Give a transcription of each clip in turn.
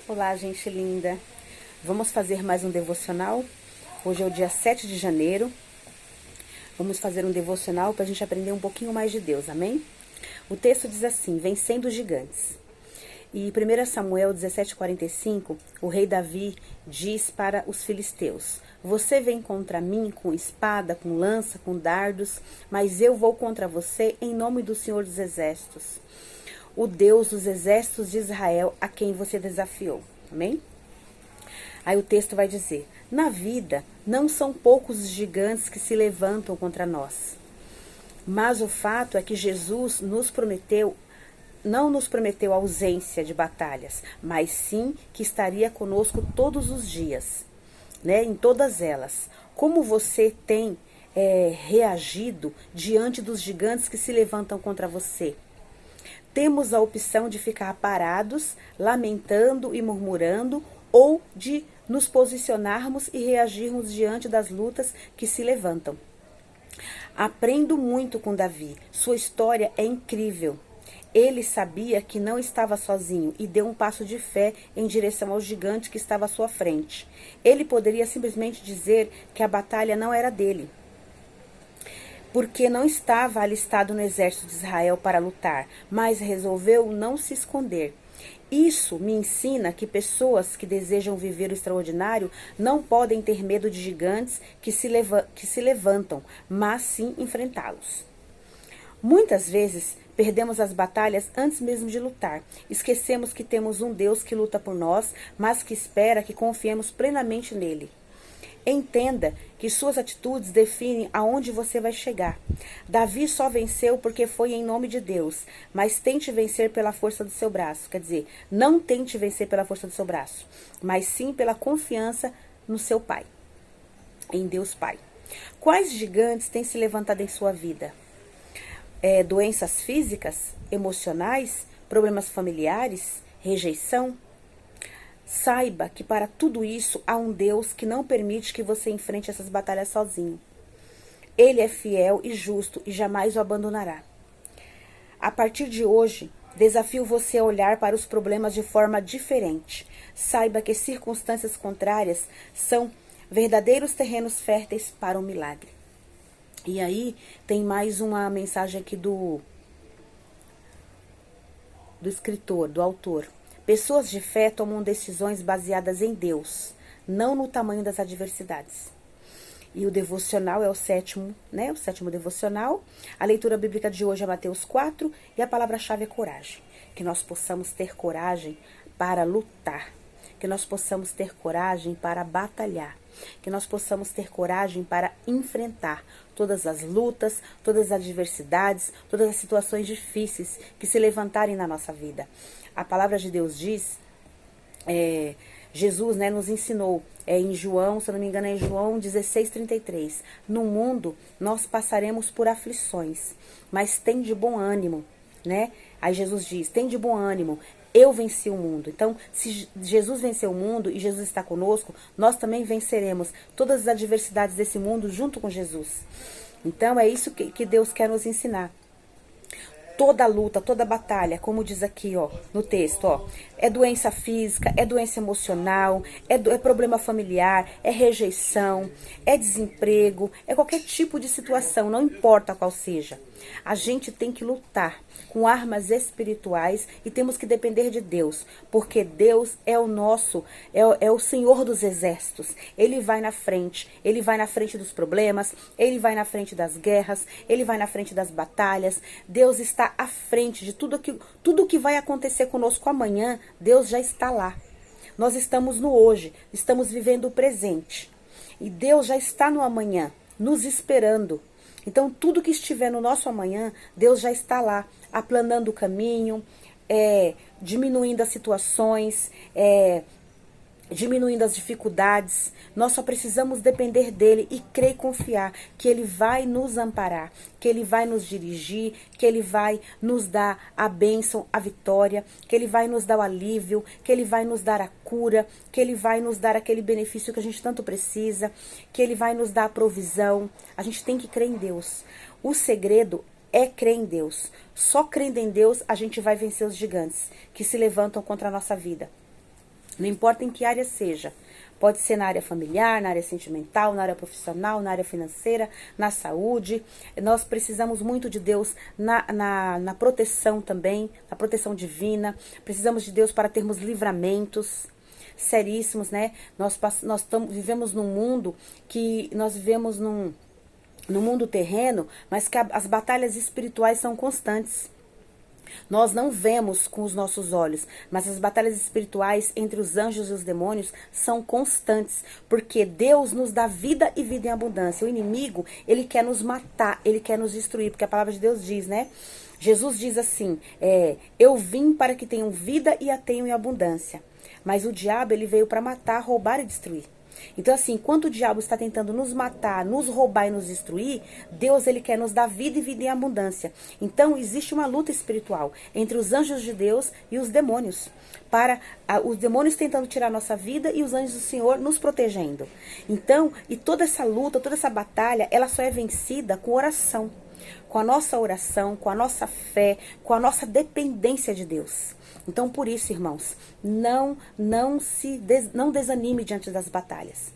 Olá, gente linda. Vamos fazer mais um devocional. Hoje é o dia 7 de janeiro. Vamos fazer um devocional para a gente aprender um pouquinho mais de Deus, amém? O texto diz assim: vencendo os gigantes. E 1 Samuel 17,45, o rei Davi diz para os filisteus: você vem contra mim com espada, com lança, com dardos, mas eu vou contra você em nome do Senhor dos Exércitos, o Deus dos exércitos de Israel, a quem você desafiou. Amém? Aí o texto vai dizer: na vida não são poucos os gigantes que se levantam contra nós. Mas o fato é que Jesus não nos prometeu ausência de batalhas, mas sim que estaria conosco todos os dias, né? Em todas elas. Como você tem reagido diante dos gigantes que se levantam contra você? Temos a opção de ficar parados, lamentando e murmurando, ou de nos posicionarmos e reagirmos diante das lutas que se levantam. Aprendo muito com Davi. Sua história é incrível. Ele sabia que não estava sozinho e deu um passo de fé em direção ao gigante que estava à sua frente. Ele poderia simplesmente dizer que a batalha não era dele, porque não estava alistado no exército de Israel para lutar, mas resolveu não se esconder. Isso me ensina que pessoas que desejam viver o extraordinário não podem ter medo de gigantes que se levantam, mas sim enfrentá-los. Muitas vezes perdemos as batalhas antes mesmo de lutar. Esquecemos que temos um Deus que luta por nós, mas que espera que confiemos plenamente nele. Entenda que suas atitudes definem aonde você vai chegar. Davi só venceu porque foi em nome de Deus, mas tente vencer pela força do seu braço. Quer dizer, não tente vencer pela força do seu braço, mas sim pela confiança no seu Pai, em Deus Pai. Quais gigantes têm se levantado em sua vida? Doenças físicas, emocionais, problemas familiares, rejeição? Saiba que para tudo isso há um Deus que não permite que você enfrente essas batalhas sozinho. Ele é fiel e justo e jamais o abandonará. A partir de hoje, desafio você a olhar para os problemas de forma diferente. Saiba que circunstâncias contrárias são verdadeiros terrenos férteis para um milagre. E aí tem mais uma mensagem aqui do escritor, do autor. Pessoas de fé tomam decisões baseadas em Deus, não no tamanho das adversidades. E o devocional é o sétimo, né? O sétimo devocional. A leitura bíblica de hoje é Mateus 4 e a palavra-chave é coragem. Que nós possamos ter coragem para lutar. Que nós possamos ter coragem para batalhar. Que nós possamos ter coragem para enfrentar todas as lutas, todas as adversidades, todas as situações difíceis que se levantarem na nossa vida. A palavra de Deus diz, Jesus, né, nos ensinou, em João, se eu não me engano é em João 16:33, no mundo nós passaremos por aflições, mas tem de bom ânimo, né? Aí Jesus diz, tem de bom ânimo, eu venci o mundo. Então, se Jesus venceu o mundo e Jesus está conosco, nós também venceremos todas as adversidades desse mundo junto com Jesus. Então, é isso que Deus quer nos ensinar. Toda luta, toda batalha, como diz aqui, ó, no texto, ó, é doença física, é doença emocional, é problema familiar, é rejeição, é desemprego, é qualquer tipo de situação, não importa qual seja. A gente tem que lutar com armas espirituais e temos que depender de Deus, porque Deus é o nosso, é o Senhor dos exércitos. Ele vai na frente dos problemas, Ele vai na frente das guerras, Ele vai na frente das batalhas. Deus está à frente de tudo que vai acontecer conosco amanhã. Deus já está lá. Nós estamos no hoje, estamos vivendo o presente. E Deus já está no amanhã, nos esperando. Então, tudo que estiver no nosso amanhã, Deus já está lá, aplanando o caminho, diminuindo as situações, diminuindo as dificuldades. Nós só precisamos depender dele e crer e confiar que ele vai nos amparar, que ele vai nos dirigir, que ele vai nos dar a bênção, a vitória, que ele vai nos dar o alívio, que ele vai nos dar a cura, que ele vai nos dar aquele benefício que a gente tanto precisa, que ele vai nos dar a provisão. A gente tem que crer em Deus. O segredo é crer em Deus. Só crendo em Deus a gente vai vencer os gigantes que se levantam contra a nossa vida. Não importa em que área seja. Pode ser na área familiar, na área sentimental, na área profissional, na área financeira, na saúde. Nós precisamos muito de Deus na proteção também, na proteção divina. Precisamos de Deus para termos livramentos seríssimos, né? Nós vivemos num mundo que nós vivemos no mundo terreno, mas que as batalhas espirituais são constantes. Nós não vemos com os nossos olhos, mas as batalhas espirituais entre os anjos e os demônios são constantes, porque Deus nos dá vida e vida em abundância. O inimigo, ele quer nos matar, ele quer nos destruir, porque a palavra de Deus diz, né? Jesus diz assim, eu vim para que tenham vida e a tenham em abundância. Mas o diabo, ele veio para matar, roubar e destruir. Então, assim, enquanto o diabo está tentando nos matar, nos roubar e nos destruir, Deus, ele quer nos dar vida e vida em abundância. Então, existe uma luta espiritual entre os anjos de Deus e os demônios. Os demônios tentando tirar nossa vida e os anjos do Senhor nos protegendo. Então, e toda essa luta, toda essa batalha, ela só é vencida com oração. Com a nossa oração, com a nossa fé, com a nossa dependência de Deus. Então, por isso, irmãos, não desanime diante das batalhas.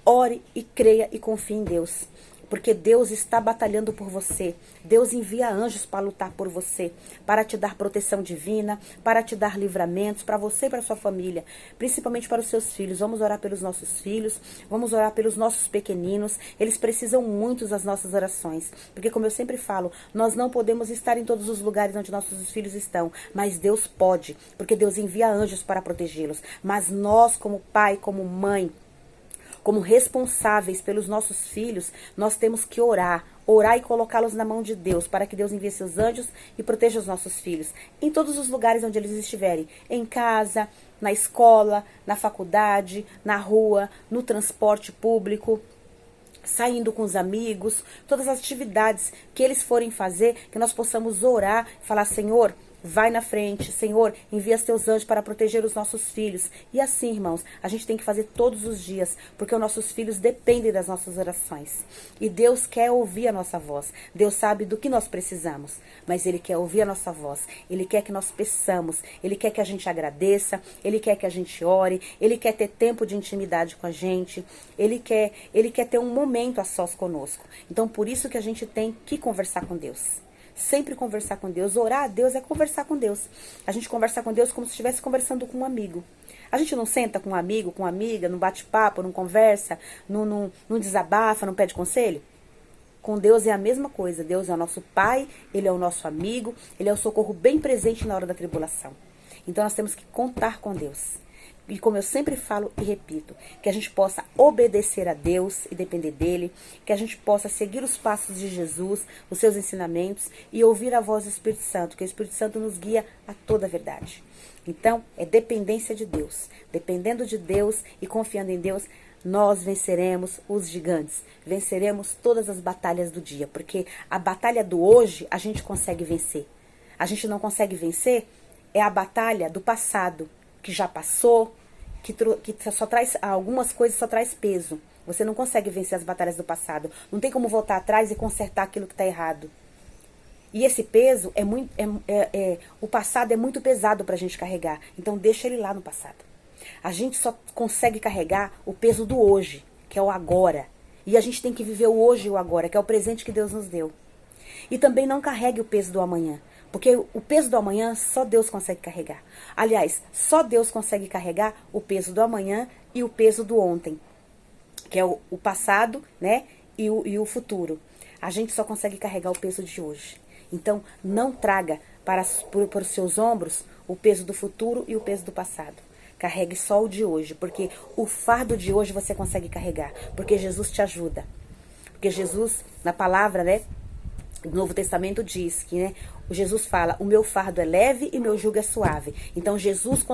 Ore e creia e confie em Deus. Porque Deus está batalhando por você. Deus envia anjos para lutar por você, para te dar proteção divina, para te dar livramentos, para você e para sua família, principalmente para os seus filhos. Vamos orar pelos nossos filhos, vamos orar pelos nossos pequeninos. Eles precisam muito das nossas orações. Porque, como eu sempre falo, nós não podemos estar em todos os lugares onde nossos filhos estão, mas Deus pode, porque Deus envia anjos para protegê-los. Mas nós, como pai, como mãe, como responsáveis pelos nossos filhos, nós temos que orar e colocá-los na mão de Deus, para que Deus envie seus anjos e proteja os nossos filhos, em todos os lugares onde eles estiverem, em casa, na escola, na faculdade, na rua, no transporte público, saindo com os amigos, todas as atividades que eles forem fazer, que nós possamos orar e falar, Senhor, vai na frente, Senhor, envia os teus anjos para proteger os nossos filhos. E assim, irmãos, a gente tem que fazer todos os dias, porque os nossos filhos dependem das nossas orações. E Deus quer ouvir a nossa voz. Deus sabe do que nós precisamos, mas Ele quer ouvir a nossa voz. Ele quer que nós peçamos, Ele quer que a gente agradeça, Ele quer que a gente ore, Ele quer ter tempo de intimidade com a gente, Ele quer ter um momento a sós conosco. Então, por isso que a gente tem que conversar com Deus. Sempre conversar com Deus. Orar a Deus é conversar com Deus. A gente conversa com Deus como se estivesse conversando com um amigo. A gente não senta com um amigo, com uma amiga, não bate papo, não conversa, não desabafa, não pede conselho? Com Deus é a mesma coisa. Deus é o nosso Pai, Ele é o nosso amigo, Ele é o socorro bem presente na hora da tribulação. Então nós temos que contar com Deus. E como eu sempre falo e repito, que a gente possa obedecer a Deus e depender dEle, que a gente possa seguir os passos de Jesus, os seus ensinamentos e ouvir a voz do Espírito Santo, que o Espírito Santo nos guia a toda a verdade. Então, é dependência de Deus. Dependendo de Deus e confiando em Deus, nós venceremos os gigantes, venceremos todas as batalhas do dia, porque a batalha do hoje a gente consegue vencer. A gente não consegue vencer é a batalha do passado, que já passou, que só traz algumas coisas, só traz peso. Você não consegue vencer as batalhas do passado. Não tem como voltar atrás e consertar aquilo que está errado. E esse peso o passado é muito pesado para a gente carregar. Então deixa ele lá no passado. A gente só consegue carregar o peso do hoje, que é o agora. E a gente tem que viver o hoje e o agora, que é o presente que Deus nos deu. E também não carregue o peso do amanhã. Porque o peso do amanhã só Deus consegue carregar. Aliás, só Deus consegue carregar o peso do amanhã e o peso do ontem. Que é o passado, né? E o futuro. A gente só consegue carregar o peso de hoje. Então, não traga para os seus ombros o peso do futuro e o peso do passado. Carregue só o de hoje. Porque o fardo de hoje você consegue carregar. Porque Jesus te ajuda. Porque Jesus, na palavra, né? O Novo Testamento diz que, né, o Jesus fala, o meu fardo é leve e meu jugo é suave. Então Jesus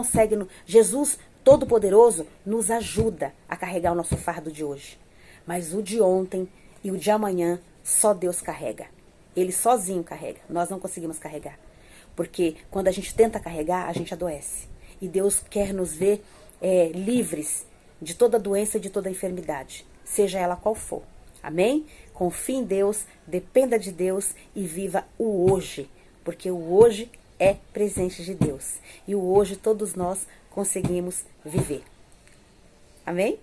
Jesus Todo-Poderoso nos ajuda a carregar o nosso fardo de hoje. Mas o de ontem e o de amanhã só Deus carrega. Ele sozinho carrega. Nós não conseguimos carregar. Porque quando a gente tenta carregar, a gente adoece. E Deus quer nos ver livres de toda doença e de toda enfermidade, seja ela qual for. Amém? Confie em Deus, dependa de Deus e viva o hoje. Porque o hoje é presente de Deus. E o hoje todos nós conseguimos viver. Amém?